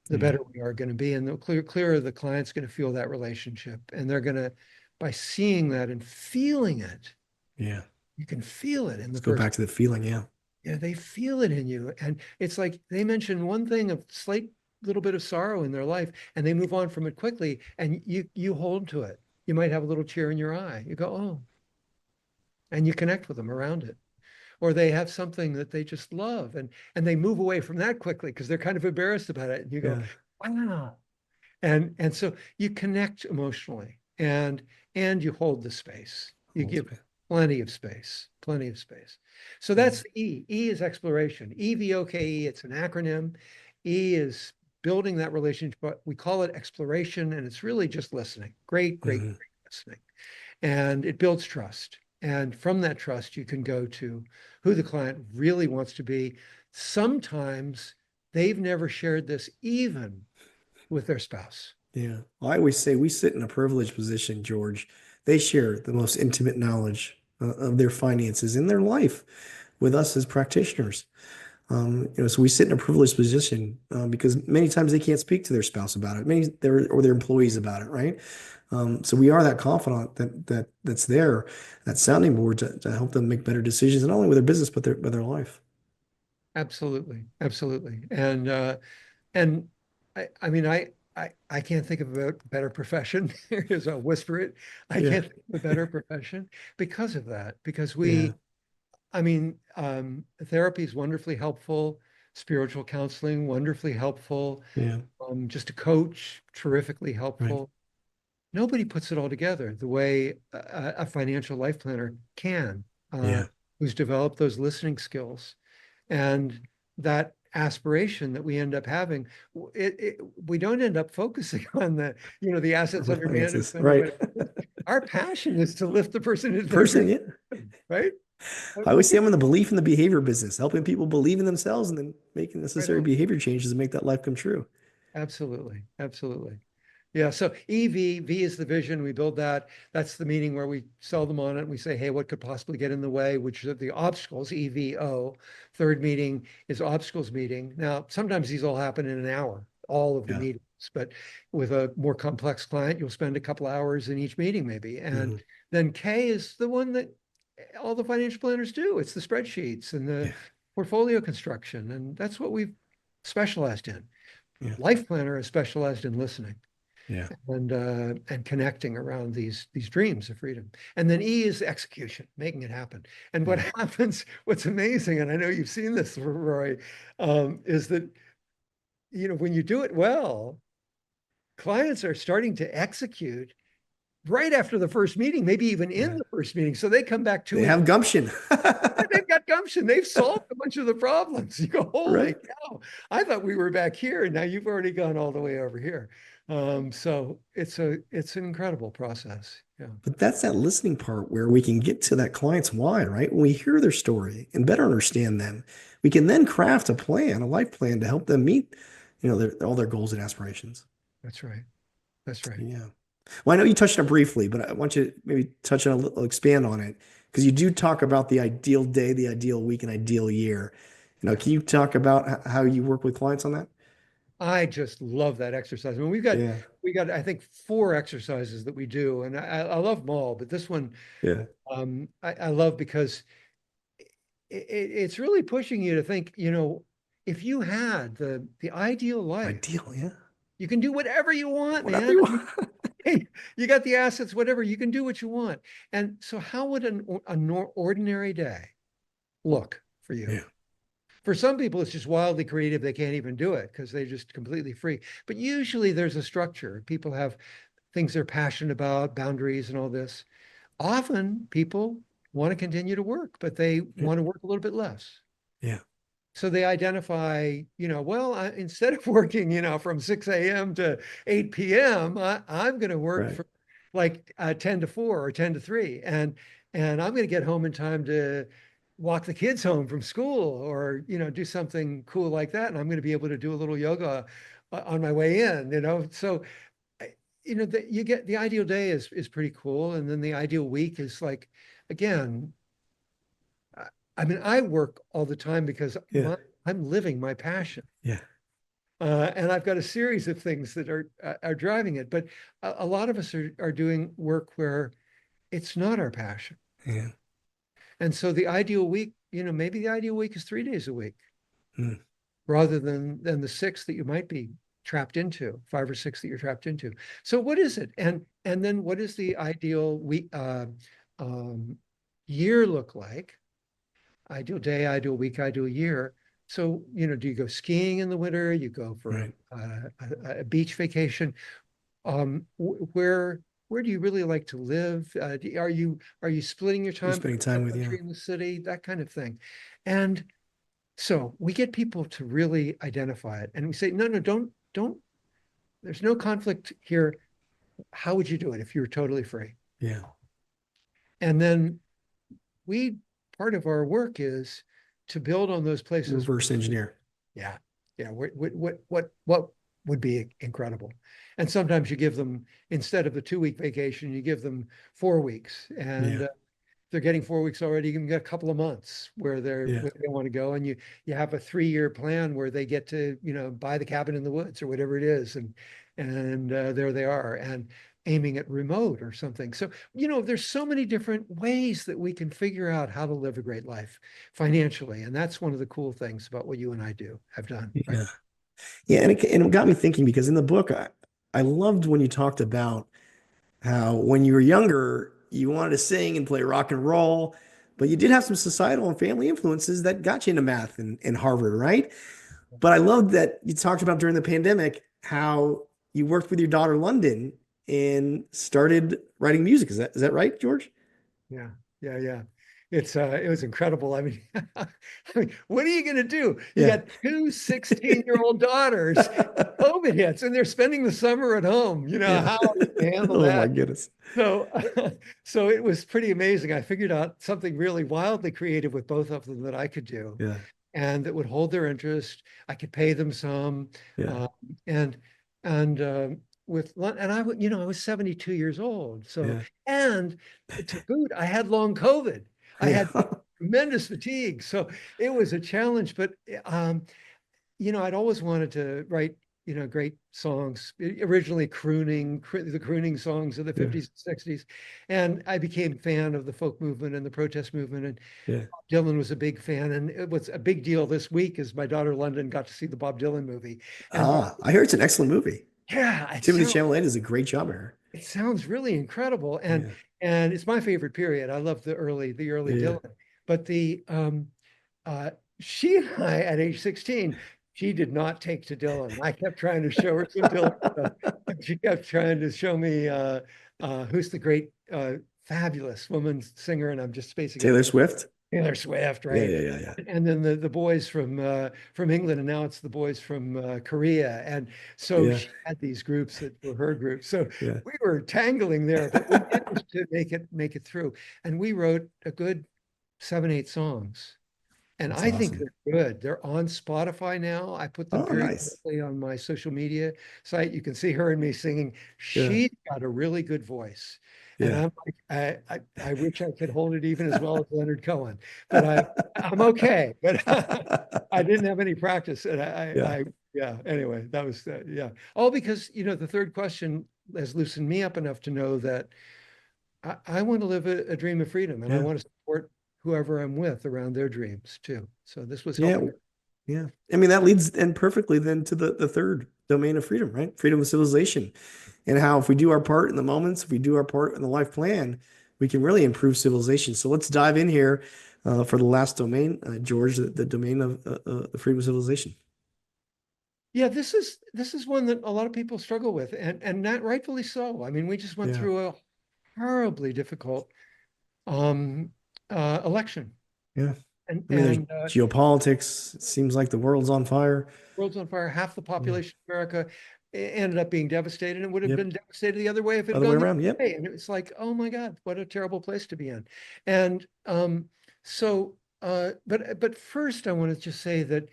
the Yeah. better we are going to be, and the clearer the client's going to feel that relationship, and they're going to, by seeing that and feeling it, Yeah. you can feel it in the Let's go person. back to the feeling. Yeah. Yeah, they feel it in you, and it's like they mention one thing, a slight little bit of sorrow in their life, and they move on from it quickly, and you hold to it. You might have a little tear in your eye. You go, oh, and you connect with them around it. Or they have something that they just love, and they move away from that quickly because they're kind of embarrassed about it. And you go, Yeah. wow. And so you connect emotionally, and you hold the space. You Hold give space. plenty of space, plenty of space. So that's the E. E is exploration. EVOKE, it's an acronym. E is building that relationship, but we call it exploration, and it's really just listening. Great, great, Mhm. great listening. And it builds trust. And from that trust, you can go to who the client really wants to be. Sometimes they've never shared this even with their spouse. Yeah. Well, I always say we sit in a privileged position, George. They share the most intimate knowledge of their finances in their life with us as practitioners. So we sit in a privileged position because many times they can't speak to their spouse about it, or their employees about it, right? So we are that confidant that's there, that sounding board to help them make better decisions, not only with their business but their life. Absolutely, absolutely. And I mean, I can't think of a better profession. As I'll whisper it, I Yeah, can't think of a better profession because of that. Because yeah, I mean, therapy is wonderfully helpful, spiritual counseling, wonderfully helpful, yeah, just a coach, terrifically right, helpful. Nobody puts it all together the way a financial life planner can, uh, yeah, who's developed those listening skills and that aspiration that we end up having. We don't end up focusing on the assets with under finances, management or right. whatever. Our passion is to lift the person into their Person, dream, yeah. right? I always say I'm in the belief in the behavior business, helping people believe in themselves and then making Right necessary on. behavior changes to make that life come true. Absolutely. Absolutely. Yeah. So V is the vision. We build that. That's the meeting where we sell them on it. And we say, hey, what could possibly get in the way, which are the obstacles, EVO. Third meeting is obstacles meeting. Now, sometimes these all happen in an hour, all of the Yeah. meetings, but with a more complex client, you'll spend a couple hours in each meeting maybe. And Mhm. then K is the one that all the financial planners do. It's the spreadsheets and the Yeah. portfolio construction. And that's what we've specialized in. Yeah. Life planner is specialized in listening Yeah. and connecting around these dreams of freedom. And then E is execution, making it happen. And what Yeah. happens, what's amazing, and I know you've seen this, Rory, is that when you do it well, clients are starting to execute right after the first meeting, maybe even in Yeah. the first meeting. So they come back two They weeks. have gumption. They've got gumption. They've solved a bunch of the problems. You go, holy Right. cow! I thought we were back here, and now you've already gone all the way over here. So it's an incredible process. Yeah, But that's that listening part where we can get to that client's why, right? When we hear their story and better understand them, we can then craft a plan, a life plan to help them meet, all their goals and aspirations. that's right. That's right. Yeah. Well, I know you touched on it briefly, but I want you to maybe touch on a little, expand on it because you do talk about the ideal day, the ideal week, and ideal year. Yeah. Can you talk about how you work with clients on that? I just love that exercise. I mean, Yeah. we got I think four exercises that we do, and I love them all, but this one Yeah. I love because it's really pushing you to think, if you had the ideal life, Ideal. Yeah. you can do whatever you want, Whatever man. you I want. mean, hey, you got the assets, whatever, you can do what you want. And so how would ordinary day look for you? Yeah. For some people, it's just wildly creative. They can't even do it because they're just completely free. But usually there's a structure. People have things they're passionate about, boundaries and all this. Often people want to continue to work, but they Yeah. want to work a little bit less. Yeah. So they identify, well, instead of working, from 6 a.m. to 8 p.m., I'm going to work Right. from like 10 to 4 or 10 to 3. And I'm going to get home in time to walk the kids home from school or, do something cool like that. And I'm going to be able to do a little yoga on my way in. So, you get the ideal day is pretty cool. And then the ideal week is like, again, I mean, I work all the time because Yeah. I'm living my passion. Yeah. And I've got a series of things that are driving it. But a lot of us are doing work where it's not our passion. Yeah. And so the ideal week, maybe the ideal week is 3 days a week Mm. rather than the six that you might be trapped into, 5 or 6 that you're trapped into. So what is it? And then what does the ideal week um, year look like? Ideal day, ideal week, ideal year. So, do you go skiing in the winter? You go for Right. a beach vacation? Where do you really like to live? Are you splitting your You're time spending between the time with you. country and the city? That kind of thing. And so we get people to really identify it, and we say, no, don't. There's no conflict here. How would you do it if you were totally free? Yeah. And then we part of our work is to build on those places. Reverse engineer. Yeah, yeah. What would be incredible? And sometimes you give them, instead of the 2 week vacation, you give them 4 weeks, and Yeah. they're getting 4 weeks already, you can get a couple of months where Yeah. where they want to go, and you have a 3-year plan where they get to, buy the cabin in the woods or whatever it is, and there they are, and aiming at remote or something. So, there's so many different ways that we can figure out how to live a great life financially, and that's one of the cool things about what you and I have done, right? Yeah. Yeah. And it got me thinking because in the book, I loved when you talked about how when you were younger, you wanted to sing and play rock and roll, but you did have some societal and family influences that got you into math and Harvard, right? But I loved that you talked about during the pandemic how you worked with your daughter London and started writing music. Is that right, George? Yeah, yeah, yeah. It was incredible. I mean, what are you going to do? You Yeah. got two 16-year-old daughters, COVID hits, and they're spending the summer at home. Yeah. How are you going to handle Oh my that? goodness. So, so it was pretty amazing. I figured out something really wildly creative with both of them that I could do, Yeah. and that would hold their interest. I could pay them some, Yeah. uh, and and and I was 72 years old. So, Yeah. and to boot, I had long COVID. I Yeah. had tremendous fatigue. So it was a challenge. But I'd always wanted to write, great songs, originally the crooning songs of the Yeah. 50s and 60s. And I became a fan of the folk movement and the protest movement. And Yeah. Dylan was a big fan. And it was a big deal this week as my daughter London got to see the Bob Dylan movie. And I heard it's an excellent movie. yeah, Timothy Chalamet does a great job here. it sounds really incredible. Yeah. And it's my favorite period. I love the early Yeah. Dylan. But uh she and I at age 16, she did not take to Dylan. I kept trying to show her some Dylan stuff. And she kept trying to show me who's the great fabulous woman singer, and I'm just spacing Taylor out. Swift. Taylor Swift, Yeah. right? Yeah. Yeah. Yeah. And then the boys from England, and now it's the boys from Korea. And so Yeah. she had these groups that were her groups. So Yeah. we were tangling there, but we managed to make it through. And we wrote a good 7, 8 songs. And That's I think awesome. they're good. They're on Spotify now. I put them Oh, nice. periodically on my social media site. You can see her and me singing. Yeah. She's got a really good voice. And Yeah. I'm like, I wish I could hold it even as well as Leonard Cohen, but I'm okay. But I didn't have any practice. And Yeah. yeah, anyway, that was, yeah. All because, the third question has loosened me up enough to know that I want to live a dream of freedom, and I Yeah. want to support whoever I'm with around their dreams too. So this was Yeah. helping. Yeah. I mean, that leads and perfectly then to the third domain of freedom, right? Freedom of civilization. And how if we do our part in the moments, if we do our part in the life plan, we can really improve civilization. So let's dive in here for the last domain, George, the domain of the freedom of civilization. Yeah, this is one that a lot of people struggle with, and not rightfully so. I mean, we just went Yeah. through a horribly difficult election, Yeah. and I mean, there's geopolitics. It seems like the world's on fire. world's on fire. Half the Yeah. population of America ended up being devastated, and would have Yep. been devastated the other way if it had Other way gone the around. other Yep. way. And it was like, oh my God, what a terrible place to be in. And but first, I want to just say that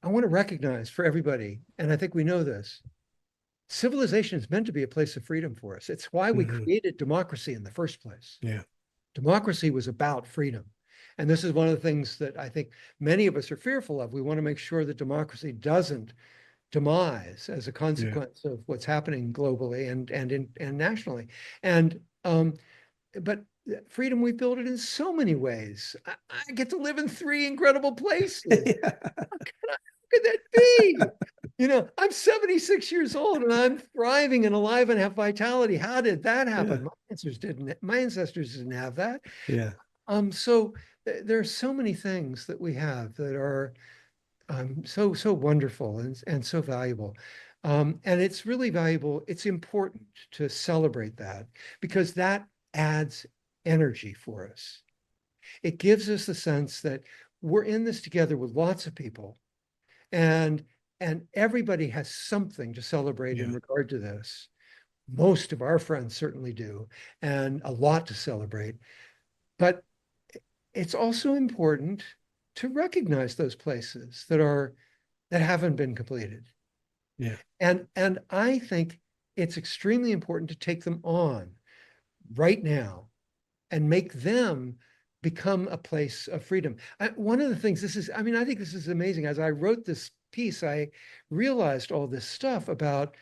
I want to recognize for everybody, and I think we know this, civilization is meant to be a place of freedom for us. It's why we Mhm. created democracy in the first place. Yeah. Democracy was about freedom. And this is one of the things that I think many of us are fearful of. We want to make sure that democracy doesn't demise as a consequence of what's happening globally and nationally. And but freedom, we build it in so many ways. I get to live in 3 incredible places. Yeah. How could that be? I'm 76 years old and I'm thriving and alive and have vitality. How did that happen? Yeah. My ancestors didn't have that. Yeah. So there are so many things that we have that are so wonderful and so valuable. And it's really valuable. It's important to celebrate that because that adds energy for us. It gives us the sense that we're in this together with lots of people, and everybody has something to celebrate in Yeah. regard to this. Most of our friends certainly do, and a lot to celebrate. But it's also important to recognize those places that haven't been completed. Yeah. And I think it's extremely important to take them on right now and make them become a place of freedom. One of the things, I mean, I think this is amazing. As I wrote this piece, I realized all this stuff about,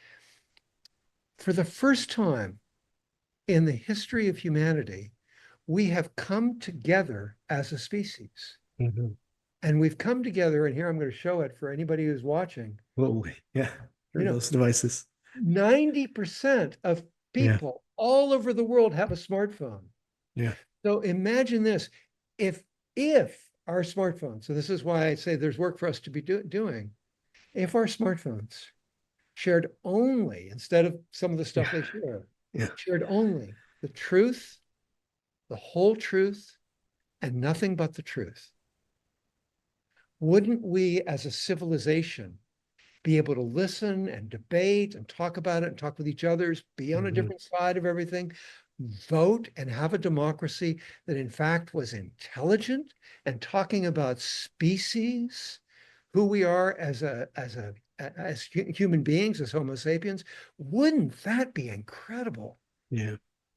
for the first time in the history of humanity, we have come together as a species. Mhm. And we've come together, and here I'm going to show it for anybody who's watching. Whoa, yeah. You know, Those devices. 90% of Yeah. people all over the world have a smartphone. Yeah. So imagine this, if our smartphones, so this is why I say there's work for us to be doing, if our smartphones shared only, instead of some of the stuff they share, Yeah. shared only the truth, the whole truth, and nothing but the truth, wouldn't we as a civilization be able to listen and debate and talk about it and talk with each other, be on a different side of everything, vote and have a democracy that in fact was intelligent and talking about species, who we are as human beings, as Homo sapiens? Wouldn't that be incredible? Yeah.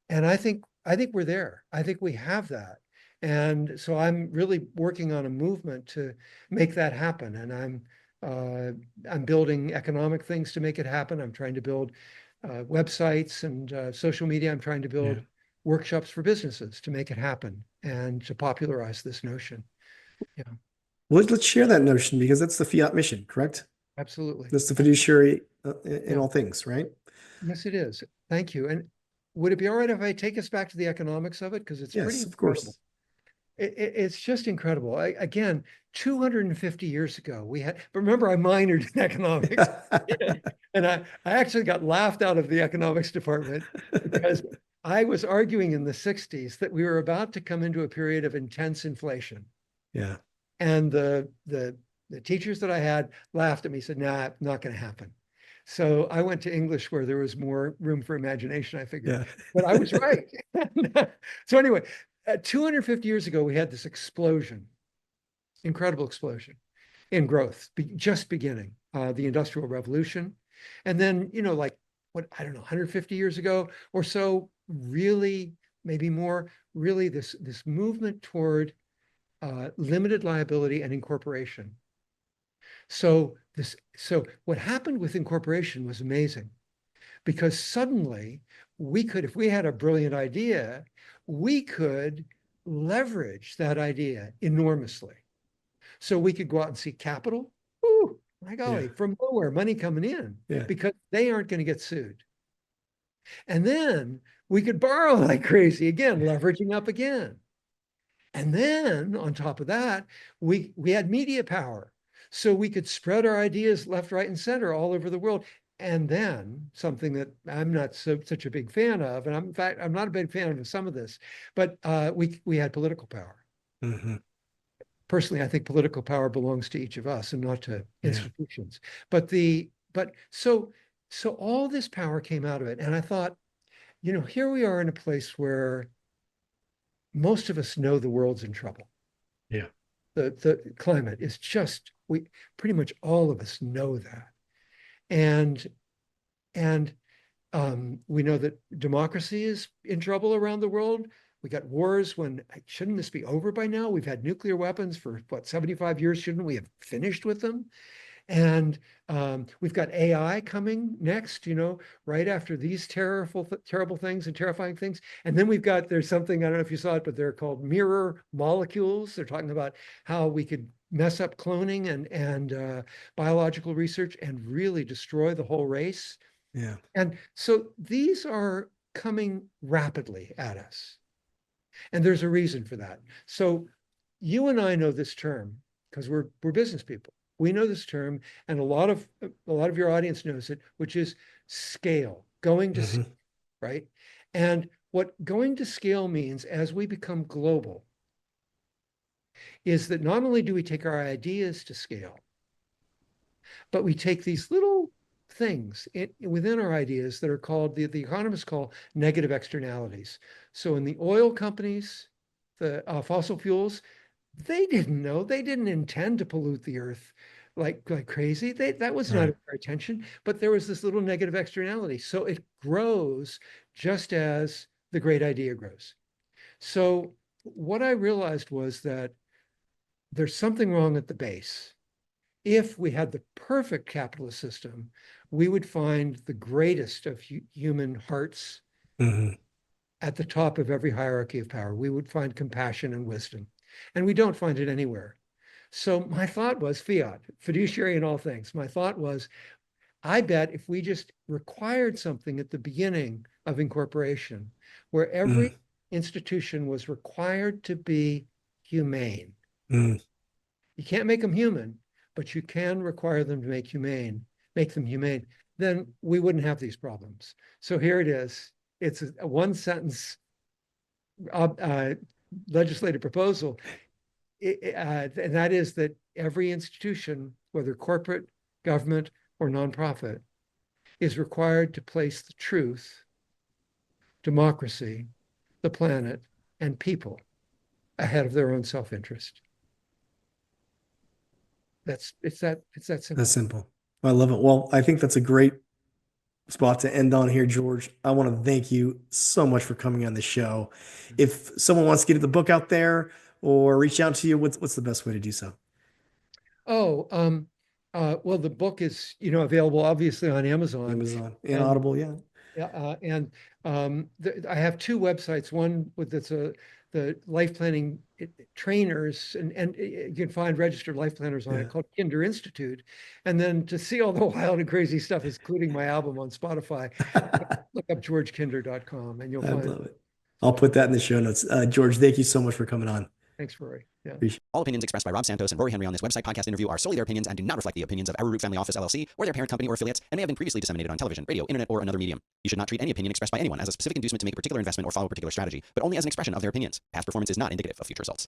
And I think we're there. I think we have that. And so I'm really working on a movement to make that happen. And I'm building economic things to make it happen. I'm trying to build websites and social media. I'm trying to build workshops for businesses to make it happen and to popularize this notion. Yeah, Well, let's share that notion, because that's the fiat mission, correct? absolutely. That's the fiduciary in Yeah. all things, right? Yes, it is. Thank you. And would it be all right if I take us back to the economics of it? Because it's pretty Yes, of incredible. course. It's just incredible. Again, 250 years ago, but remember, I minored in economics. And I actually got laughed out of the economics department because I was arguing in the 60s that we were about to come into a period of intense inflation. Yeah. And the teachers that I had laughed at me, said, nah, not going to happen. So I went to English where there was more room for imagination, I figured. Yeah. But I was right. So anyway, 250 years ago, we had this explosion, incredible explosion in growth, just beginning, the Industrial Revolution. And then, like, I don't know, 150 years ago or so, really, maybe more, really this movement toward limited liability and incorporation. So what happened with incorporation was amazing, because suddenly if we had a brilliant idea, we could leverage that idea enormously. So we could go out and seek capital. Ooh, my golly, from nowhere, money coming in, because they aren't going to get sued. And then we could borrow like crazy, again, leveraging up again. And then on top of that, we had media power. So we could spread our ideas left, right, and center all over the world. And then something that I'm not such a big fan of, and in fact, I'm not a big fan of some of this, but we had political power. Personally, I think political power belongs to each of us and not to institutions. But so all this power came out of it. And I thought, here we are in a place where most of us know the world's in trouble. Yeah. The climate is just, pretty much all of us know that. And we know that democracy is in trouble around the world. We got wars. Shouldn't this be over by now? We've had nuclear weapons for 75 years. Shouldn't we have finished with them? And we've got AI coming next, right after these terrible things and terrifying things. And then there's something, I don't know if you saw it, but they're called mirror molecules. They're talking about how we could mess up cloning and biological research and really destroy the whole race. Yeah. And so these are coming rapidly at us. And there's a reason for that. So you and I know this term because we're business people. We know this term, and a lot of your audience knows it, which is scale, going to scale, right? And what going to scale means, as we become global, is that not only do we take our ideas to scale, but we take these little things within our ideas that are called, the economists call negative externalities. So in the oil companies, the fossil fuels, they didn't intend to pollute the earth like crazy. That was not their intention, but there was this little negative externality. So it grows just as the great idea grows. So what I realized was that there's something wrong at the base. If we had the perfect capitalist system, we would find the greatest of human hearts at the top of every hierarchy of power. We would find compassion and wisdom, and we don't find it anywhere. So my thought was fiat, fiduciary in all things. My thought was, I bet if we just required something at the beginning of incorporation, where every institution was required to be humane. You can't make them human, but you can require them to make them humane, then we wouldn't have these problems. So here it is. It's a one sentence legislative proposal. And that is that every institution, whether corporate, government, or nonprofit, is required to place the truth, democracy, the planet, and people ahead of their own self-interest. It's that simple. That's simple. I love it. Well, I think that's a great spot to end on here, George. I want to thank you so much for coming on the show. If someone wants to get the book out there or reach out to you, what's the best way to do so? Well, the book is, available obviously on Amazon. And Audible, yeah. I have two websites. One that's the life planning trainers, and you can find registered life planners on it, called Kinder Institute. And then to see all the wild and crazy stuff, including my album on Spotify, look up georgekinder.com and you'll find it. I'll put that in the show notes. George, thank you so much for coming on. Thanks, Rory. Yeah. All opinions expressed by Rob Santos and Rory Henry on this website podcast interview are solely their opinions and do not reflect the opinions of Arrowroot Family Office LLC or their parent company or affiliates, and may have been previously disseminated on television, radio, internet, or another medium. You should not treat any opinion expressed by anyone as a specific inducement to make a particular investment or follow a particular strategy, but only as an expression of their opinions. Past performance is not indicative of future results.